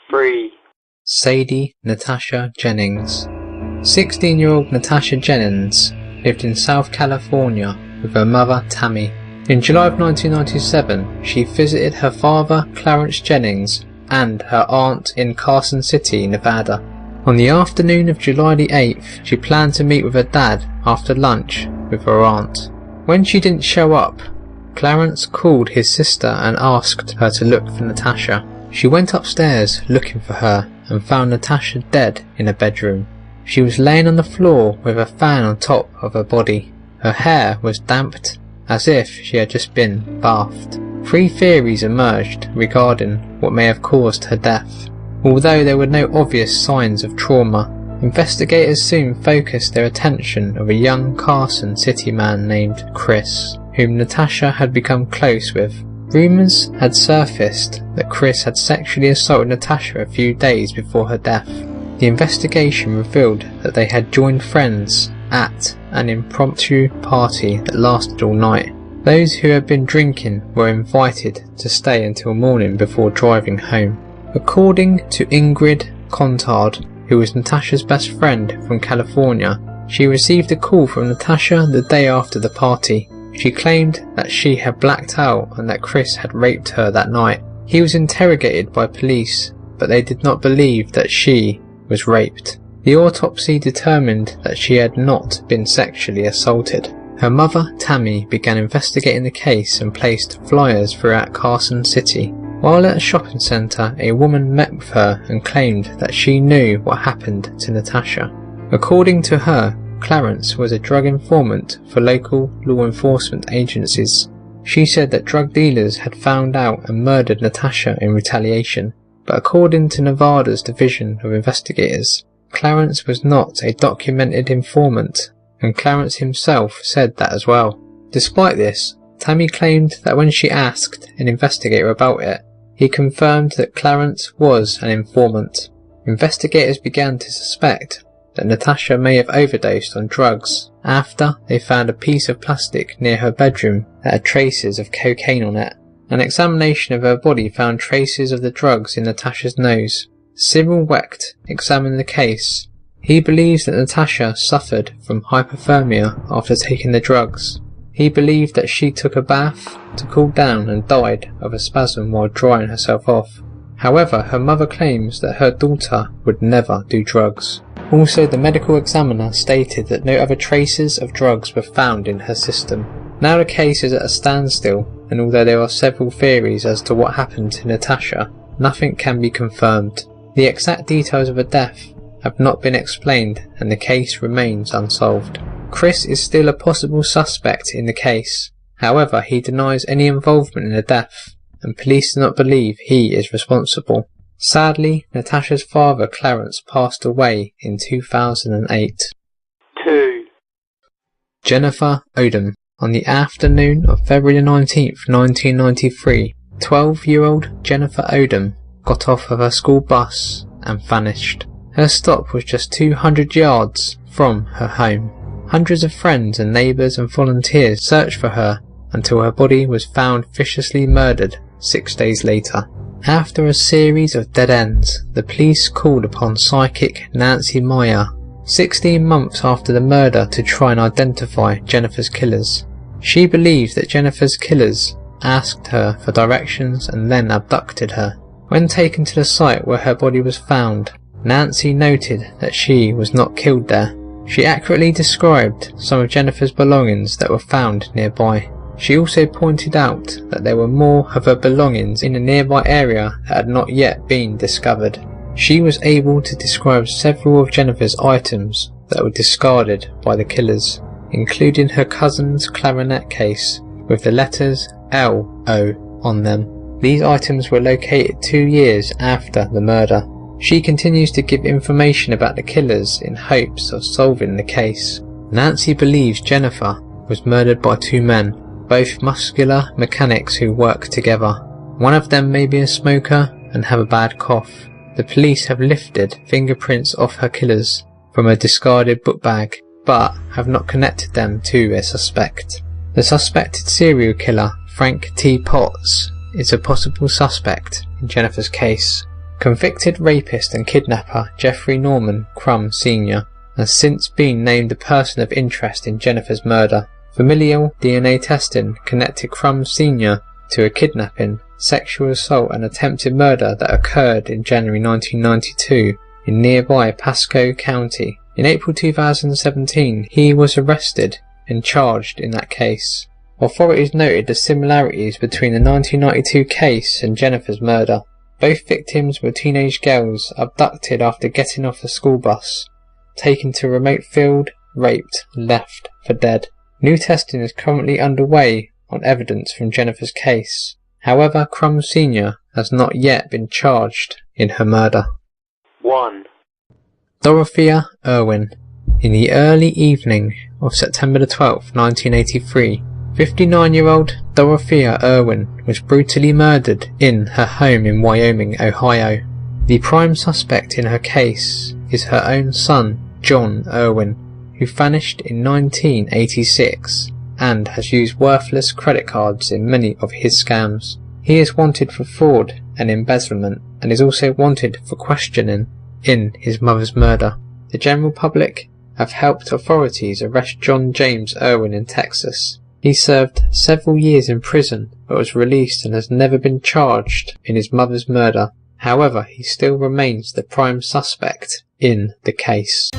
3. SADE Natasha Jennings. 16-year-old Natasha Jennings lived in South California with her mother Tammy. In July of 1997, she visited her father Clarence Jennings and her aunt in Carson City, Nevada. On the afternoon of July the 8th, she planned to meet with her dad after lunch with her aunt. When she didn't show up, Clarence called his sister and asked her to look for Natasha. She went upstairs looking for her and found Natasha dead in her bedroom. She was laying on the floor with a fan on top of her body. Her hair was damped as if she had just been bathed. 3 theories emerged regarding what may have caused her death. Although there were no obvious signs of trauma, investigators soon focused their attention on a young Carson City man named Chris, whom Natasha had become close with. Rumours had surfaced that Chris had sexually assaulted Natasha a few days before her death. The investigation revealed that they had joined friends at an impromptu party that lasted all night. Those who had been drinking were invited to stay until morning before driving home. According to Ingrid Contard, who was Natasha's best friend from California, she received a call from Natasha the day after the party. She claimed that she had blacked out and that Chris had raped her that night. He was interrogated by police, but they did not believe that she was raped. The autopsy determined that she had not been sexually assaulted. Her mother, Tammy, began investigating the case and placed flyers throughout Carson City. While at a shopping centre, a woman met with her and claimed that she knew what happened to Natasha. According to her, Clarence was a drug informant for local law enforcement agencies. She said that drug dealers had found out and murdered Natasha in retaliation, but according to Nevada's Division of Investigators, Clarence was not a documented informant, and Clarence himself said that as well. Despite this, Tammy claimed that when she asked an investigator about it, he confirmed that Clarence was an informant. Investigators began to suspect that Natasha may have overdosed on drugs after they found a piece of plastic near her bedroom that had traces of cocaine on it. An examination of her body found traces of the drugs in Natasha's nose. Cyril Wecht examined the case. He believes that Natasha suffered from hypothermia after taking the drugs. He believed that she took a bath to cool down and died of a spasm while drying herself off. However, her mother claims that her daughter would never do drugs. Also, the medical examiner stated that no other traces of drugs were found in her system. Now the case is at a standstill, and although there are several theories as to what happened to Natasha, nothing can be confirmed. The exact details of her death have not been explained, and the case remains unsolved. Chris is still a possible suspect in the case. However, he denies any involvement in the death, and police do not believe he is responsible. Sadly, Natasha's father Clarence passed away in 2008. 2. Jennifer Odom. On the afternoon of February 19th, 1993, 12-year-old Jennifer Odom got off of her school bus and vanished. Her stop was just 200 yards from her home. Hundreds of friends and neighbours and volunteers searched for her until her body was found viciously murdered 6 days later. After a series of dead ends, the police called upon psychic Nancy Meyer 16 months after the murder to try and identify Jennifer's killers. She believed that Jennifer's killers asked her for directions and then abducted her. When taken to the site where her body was found, Nancy noted that she was not killed there. She accurately described some of Jennifer's belongings that were found nearby. She also pointed out that there were more of her belongings in a nearby area that had not yet been discovered. She was able to describe several of Jennifer's items that were discarded by the killers, including her cousin's clarinet case with the letters L.O. on them. These items were located 2 years after the murder. She continues to give information about the killers in hopes of solving the case. Nancy believes Jennifer was murdered by 2 men, both muscular mechanics who work together. One of them may be a smoker and have a bad cough. The police have lifted fingerprints off her killers from a discarded book bag, but have not connected them to a suspect. The suspected serial killer, Frank T. Potts, is a possible suspect in Jennifer's case. Convicted rapist and kidnapper Jeffrey Norman Crum Sr. has since been named a person of interest in Jennifer's murder. Familial DNA testing connected Crum Sr. to a kidnapping, sexual assault and attempted murder that occurred in January 1992 in nearby Pasco County. In April 2017, he was arrested and charged in that case. Authorities noted the similarities between the 1992 case and Jennifer's murder. Both victims were teenage girls abducted after getting off the school bus, taken to a remote field, raped, and left for dead. New testing is currently underway on evidence from Jennifer's case. However, Crum Sr. has not yet been charged in her murder. 1. Dorothea Irwin. In the early evening of September 12, 1983, 59-year-old Dorothea Irwin was brutally murdered in her home in Wyoming, Ohio. The prime suspect in her case is her own son, John Irwin, who vanished in 1986 and has used worthless credit cards in many of his scams. He is wanted for fraud and embezzlement and is also wanted for questioning in his mother's murder. The general public have helped authorities arrest John James Irwin in Texas. He served several years in prison but was released and has never been charged in his mother's murder. However, he still remains the prime suspect in the case.